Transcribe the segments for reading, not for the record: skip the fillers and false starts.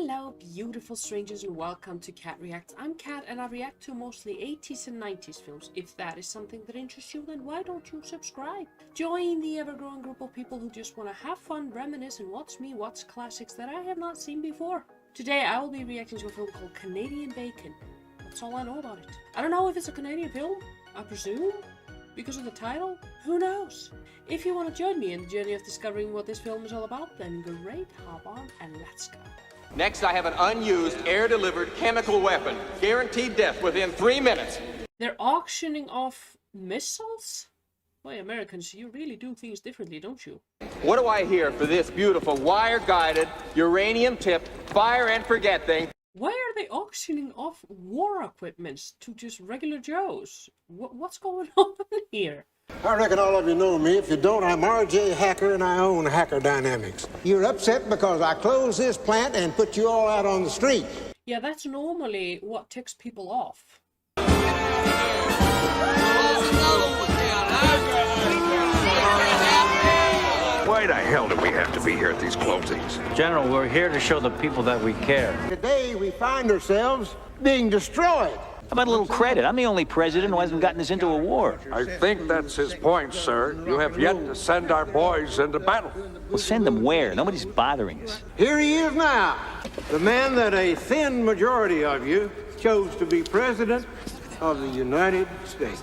Hello, beautiful strangers, and welcome to Cat Reacts. I'm Cat, and I react to mostly 80s and 90s films. If that is something that interests you, then why don't you subscribe? Join the ever-growing group of people who just want to have fun, reminisce, and watch classics that I have not seen before. Today, I will be reacting to a film called Canadian Bacon. That's all I know about it. I don't know if it's a Canadian film, I presume? Because of the title? Who knows? If you want to join me in the journey of discovering what this film is all about, then great, hop on and let's go. Next, I have an unused, air-delivered chemical weapon. Guaranteed death within 3 minutes. They're auctioning off missiles? Boy, Americans, you really do things differently, don't you? What do I hear for this beautiful, wire-guided, uranium-tipped, fire-and-forget thing? Why are they auctioning off war equipment to just regular Joes? What's going on here? I reckon all of you know me. If you don't, I'm RJ Hacker and I own Hacker Dynamics. You're upset because I closed this plant and put you all out on the street. Yeah, that's normally what ticks people off. Why the hell do we have to be here at these closings? General, we're here to show the people that we care. Today we find ourselves being destroyed. How about a little credit? I'm the only president who hasn't gotten us into a war. I think that's his point, sir. You have yet to send our boys into battle. We'll send them where? Nobody's bothering us. Here he is now, the man that a thin majority of you chose to be president of the United States.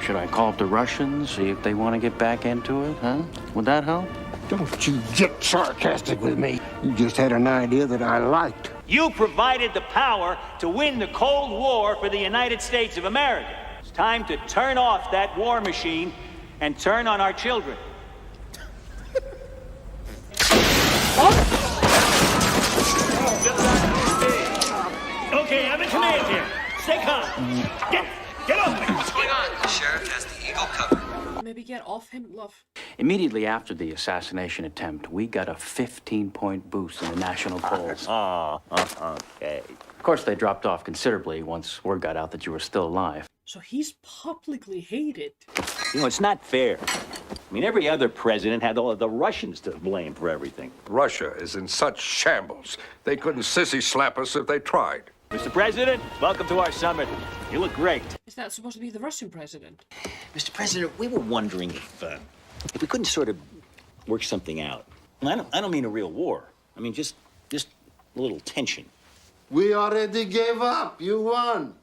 Should I call up the Russians, see if they want to get back into it, huh? Would that help? Don't you get sarcastic with me. You just had an idea that I liked. You provided the power to win the Cold War for the United States of America. It's time to turn off that war machine and turn on our children. Okay, I'm in command here. Stay calm. Get off me. What's going on? The sheriff has the Eagle covered. Maybe get off him, love. Immediately after the assassination attempt, we got a 15-point boost in the national polls. Okay. Of course, they dropped off considerably once word got out that you were still alive. So he's publicly hated. You know, it's not fair. I mean, every other president had all of the Russians to blame for everything. Russia is in such shambles, they couldn't sissy slap us if they tried. Mr. President, welcome to our summit. You look great. Is that supposed to be the Russian president? Mr. President, we were wondering if we couldn't sort of work something out. And I don't mean a real war. I mean just a little tension. We already gave up. You won.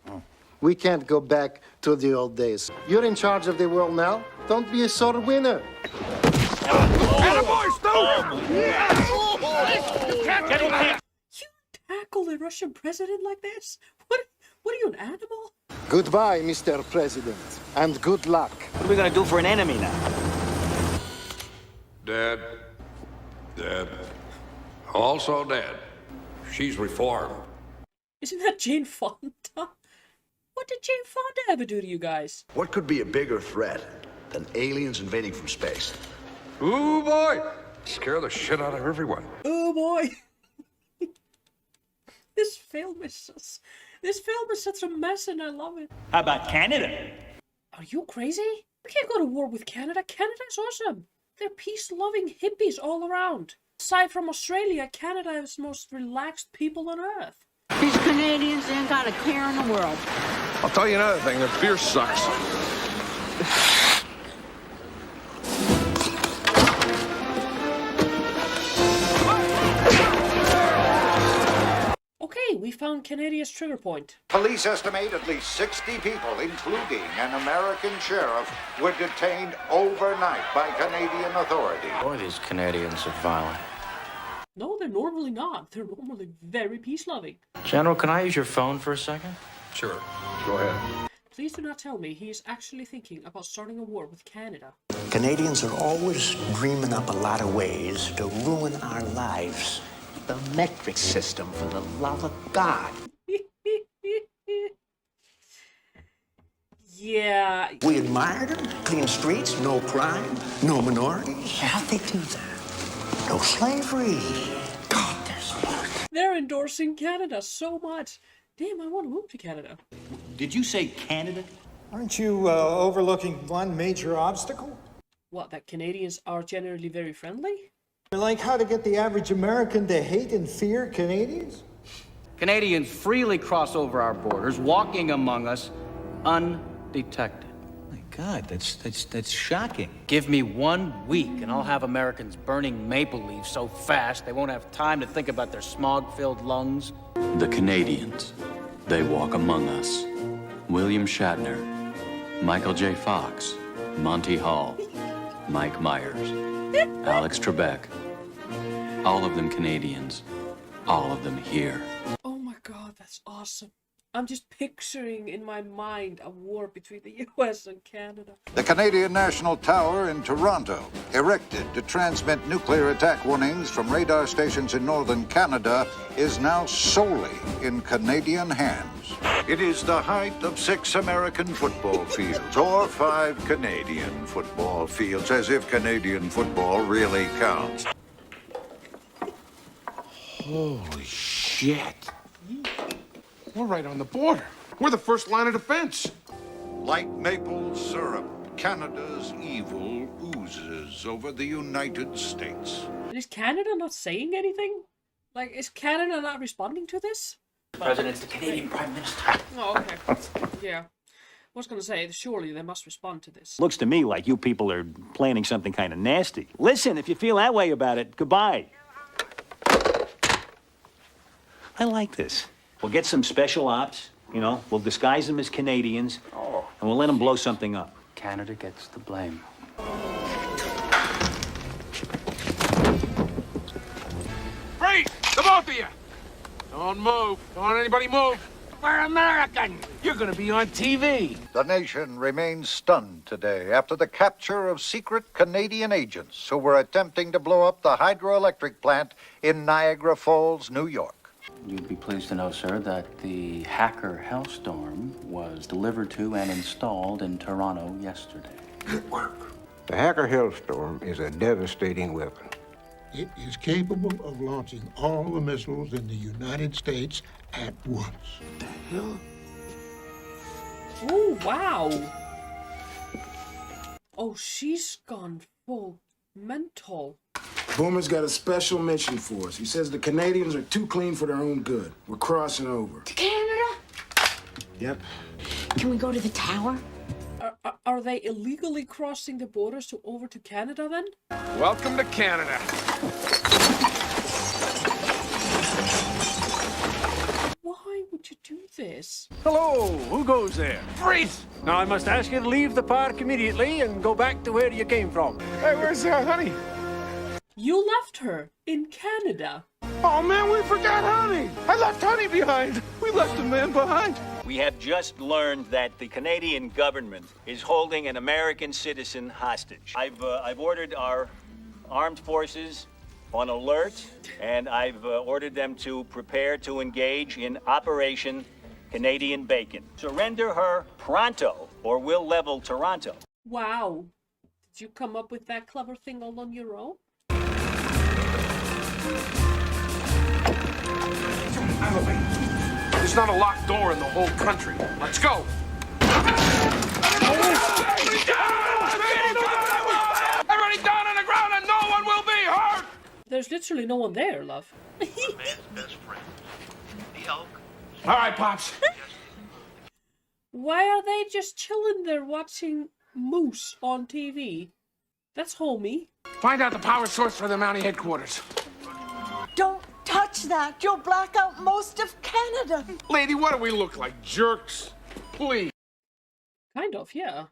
We can't go back to the old days. You're in charge of the world now. Don't be a sore winner. Tackle the Russian president like this? What are you, an animal? Goodbye, Mr. President, and good luck. What are we gonna do for an enemy now? Dead. Dead. Also dead. She's reformed. Isn't that Jane Fonda? What did Jane Fonda ever do to you guys? What could be a bigger threat than aliens invading from space? Ooh, boy. Scare the shit out of everyone. Oh boy. This film is such a mess and I love it. How about Canada? Are you crazy? We can't go to war with Canada. Canada's awesome. They're peace-loving hippies all around. Aside from Australia, Canada is the most relaxed people on earth. These Canadians ain't got a care in the world. I'll tell you another thing, their beer sucks. Okay, we found Canada's trigger point. Police estimate at least 60 people, including an American sheriff, were detained overnight by Canadian authorities. Boy, these Canadians are violent. No, they're normally not. They're normally very peace-loving. General, can I use your phone for a second? Sure. Go ahead. Please do not tell me he is actually thinking about starting a war with Canada. Canadians are always dreaming up a lot of ways to ruin our lives. The metric system, for the love of God. Yeah. We admired them. Clean streets, no crime, no minorities. How'd they do that? No slavery. God, they're smart. They're endorsing Canada so much. Damn, I want to move to Canada. Did you say Canada? Aren't you overlooking one major obstacle? What, that Canadians are generally very friendly? Like how to get the average American to hate and fear Canadians? Canadians freely cross over our borders, walking among us undetected. My God, that's shocking. Give me 1 week and I'll have Americans burning maple leaves so fast they won't have time to think about their smog-filled lungs. The Canadians, they walk among us. William Shatner, Michael J. Fox, Monty Hall, Mike Myers, Alex Trebek. All of them Canadians, all of them here. Oh my god, that's awesome. I'm just picturing in my mind a war between the US and Canada. The Canadian National Tower in Toronto, erected to transmit nuclear attack warnings from radar stations in northern Canada, is now solely in Canadian hands. It is the height of 6 American football fields, or 5 Canadian football fields, as if Canadian football really counts. Holy shit. We're right on the border. We're the first line of defense. Like maple syrup, Canada's evil oozes over the United States. Is Canada not saying anything? Like, is Canada not responding to this? The president's the Canadian Prime Minister. Oh, okay. Yeah. I was going to say, surely they must respond to this. Looks to me like you people are planning something kind of nasty. Listen, if you feel that way about it, goodbye. I like this. We'll get some special ops, you know, we'll disguise them as Canadians, and we'll let them blow something up. Canada gets the blame. Freeze! The both of you! Don't move. Don't let anybody move. We're American. You're gonna be on TV. The nation remains stunned today after the capture of secret Canadian agents who were attempting to blow up the hydroelectric plant in Niagara Falls, New York. You'd be pleased to know, sir, that the hacker Hellstorm was delivered to and installed in Toronto yesterday. Good work. The Hacker Hellstorm is a devastating weapon. It is capable of launching all the missiles in the United States at once. The hell? Oh, wow. Oh, she's gone full mental. Boomer's got a special mission for us. He says the Canadians are too clean for their own good. We're crossing over. To Canada? Yep. Can we go to the tower? Are they illegally crossing the borders over to Canada then? Welcome to Canada. Why would you do this? Hello, who goes there? Freeze! Now I must ask you to leave the park immediately and go back to where you came from. Hey, where's honey? You left her in Canada. Oh, man, we forgot honey. I left honey behind. We left a man behind. We have just learned that the Canadian government is holding an American citizen hostage. I've ordered our armed forces on alert, and I've ordered them to prepare to engage in Operation Canadian Bacon. Surrender her pronto, or we'll level Toronto. Wow. Did you come up with that clever thing all on your own? There's not a locked door in the whole country. Let's go. Everybody down on the ground and no one will be hurt. There's literally no one there, love. Man's best friend, the elk. All right, Pops. Why are they just chilling there watching moose on TV? That's homey. Find out the power source for the Mountie headquarters. Don't touch that. You'll black out most of Canada. Lady, what do we look like? Jerks? Please. Kind of, yeah.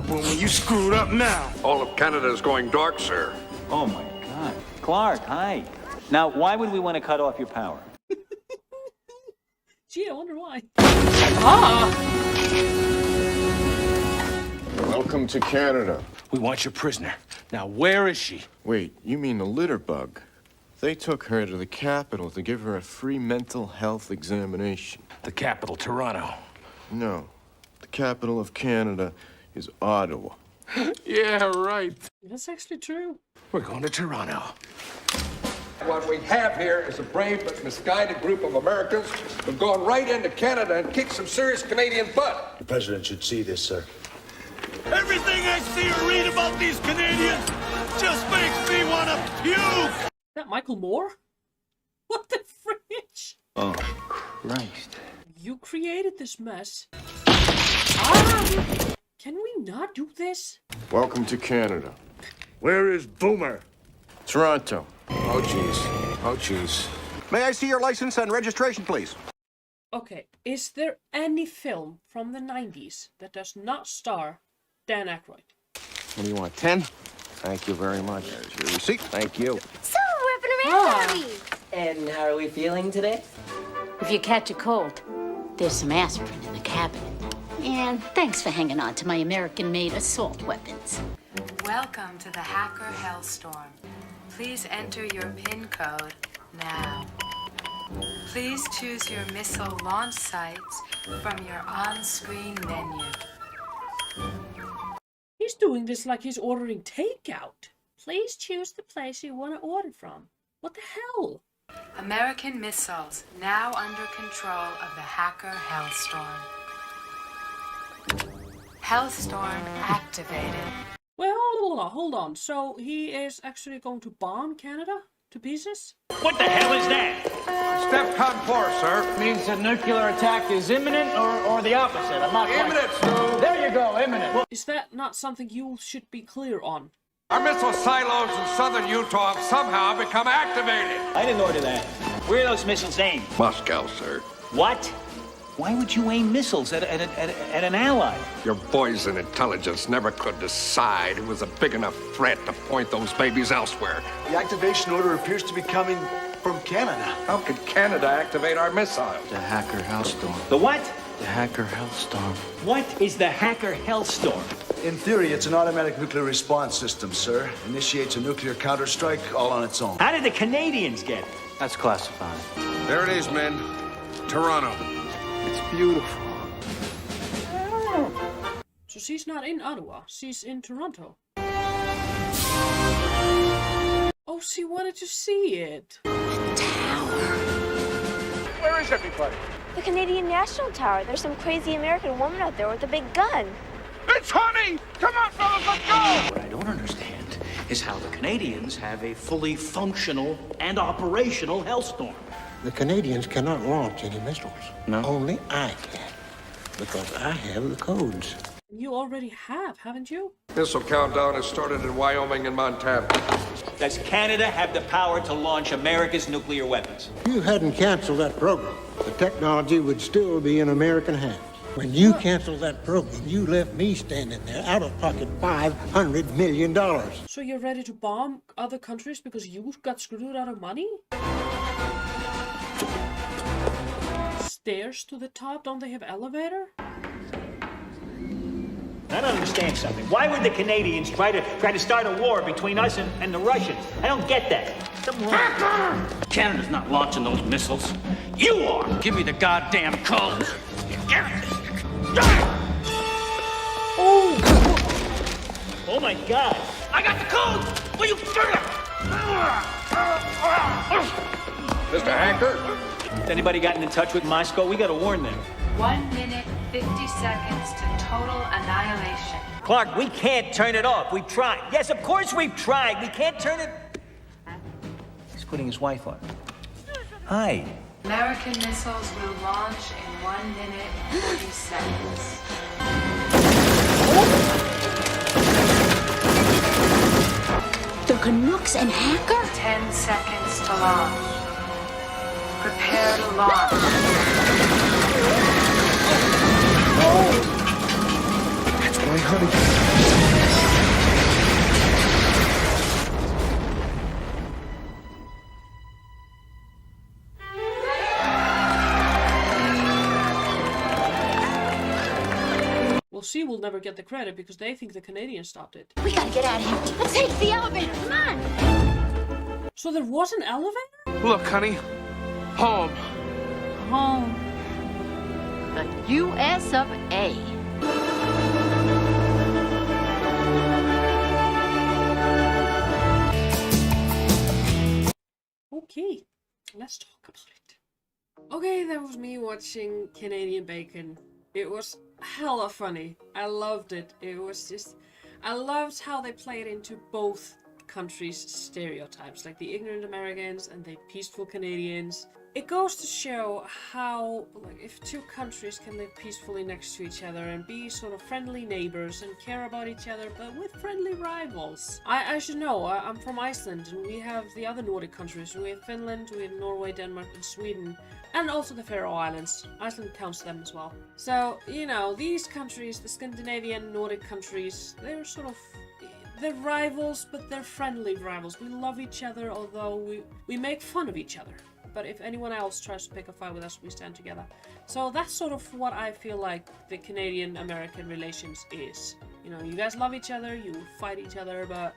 Well, you screwed up now. All of Canada is going dark, sir. Oh, my God. Clark, hi. Now, why would we want to cut off your power? Gee, I wonder why. Ah! Welcome to Canada. We want your prisoner. Now, where is she? Wait, you mean the litter bug? They took her to the capital to give her a free mental health examination. The capital, Toronto. No. The capital of Canada is Ottawa. Yeah, right. That's actually true. We're going to Toronto. What we have here is a brave but misguided group of Americans who've gone right into Canada and kicked some serious Canadian butt. The president should see this, sir. Everything I see or read about these Canadians just makes me want to puke! Is that Michael Moore? What the fridge? Oh, Christ. You created this mess. Ah! Can we not do this? Welcome to Canada. Where is Boomer? Toronto. Oh, jeez. Oh, jeez. May I see your license and registration, please? Okay, is there any film from the 90s that does not star Dan Aykroyd? What do you want, 10? Thank you very much. There's your receipt. Thank you. So, we're up and around, are we? And how are we feeling today? If you catch a cold, there's some aspirin in the cabinet. And thanks for hanging on to my American-made assault weapons. Welcome to the Hacker Hellstorm. Please enter your PIN code now. Please choose your missile launch sites from your on-screen menu. He's doing this like he's ordering takeout. Please choose the place you want to order from. What the hell? American missiles now under control of the Hacker Hellstorm. Hellstorm activated. Well, hold on. So he is actually going to bomb Canada to pieces? What the hell is that? STEPCON 4, sir. Means the nuclear attack is imminent or the opposite? I'm not quite... Imminent, Stu. There you go, imminent. Is that not something you should be clear on? Our missile silos in southern Utah have somehow become activated. I didn't order that. Where are those missiles aimed? Moscow, sir. What? Why would you aim missiles at an ally? Your boys in intelligence never could decide it was a big enough threat to point those babies elsewhere. The activation order appears to be coming from Canada. How could Canada activate our missiles? The Hacker Hellstorm. The what? The Hacker Hellstorm. What is the Hacker Hellstorm? In theory, it's an automatic nuclear response system, sir. Initiates a nuclear counterstrike all on its own. How did the Canadians get it? That's classified. There it is, men. Toronto. It's beautiful. So she's not in Ottawa, she's in Toronto. Oh, she wanted to see it. Where is everybody? The Canadian National Tower. There's some crazy American woman out there with a big gun. It's Honey! Come on, fellas, let's go! What I don't understand is how the Canadians have a fully functional and operational Hellstorm. The Canadians cannot launch any missiles. No? Only I can, because I have the codes. You already have, haven't you? Missile countdown has started in Wyoming and Montana. Does Canada have the power to launch America's nuclear weapons? If you hadn't canceled that program, the technology would still be in American hands. When you canceled that program, you left me standing there out of pocket $500 million. So you're ready to bomb other countries because you got screwed out of money? Stairs to the top? Don't they have elevator? I don't understand something. Why would the Canadians try to start a war between us and the Russians? I don't get that. Something wrong. Canada's not launching those missiles. You are! Give me the goddamn codes! Oh my God! I got the code! Will you Mr. Hacker? Has anybody gotten in touch with Moscow? We gotta warn them. 1 minute, 50 seconds to total annihilation. Clark, we can't turn it off. We've tried. Yes, of course we've tried. We can't turn it... He's putting his wife on. Hi. American missiles will launch in 1 minute, 40 seconds. The Canucks and Hacker? 10 seconds to launch. Prepare to launch. It's my honey. Well, she will never get the credit because they think the Canadians stopped it. We gotta get out of here. Let's take the elevator. Come on. So there was an elevator? Look, honey. Home. Home. The U.S. of A. Okay, let's talk about it. Okay, that was me watching Canadian Bacon It was hella funny. I loved it. It was just... I loved how they played into both countries' stereotypes, like the ignorant Americans and the peaceful Canadians. It goes to show how, like, if two countries can live peacefully next to each other and be sort of friendly neighbors and care about each other, but with friendly rivals. I should know, I'm from Iceland, and we have the other Nordic countries. We have Finland, we have Norway, Denmark, and Sweden, and also the Faroe Islands. Iceland counts them as well. So, you know, these countries, the Scandinavian Nordic countries, they're sort of... they're rivals, but they're friendly rivals. We love each other, although we make fun of each other. But if anyone else tries to pick a fight with us, we stand together. So that's sort of what I feel like the Canadian-American relations is. You know, you guys love each other, you fight each other, but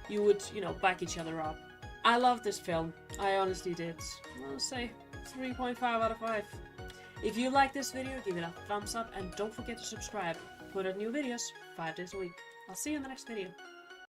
you would, you know, back each other up. I love this film. I honestly did. I'll say 3.5 out of 5. If you like this video, give it a thumbs up and don't forget to subscribe. Put out new videos 5 days a week. I'll see you in the next video.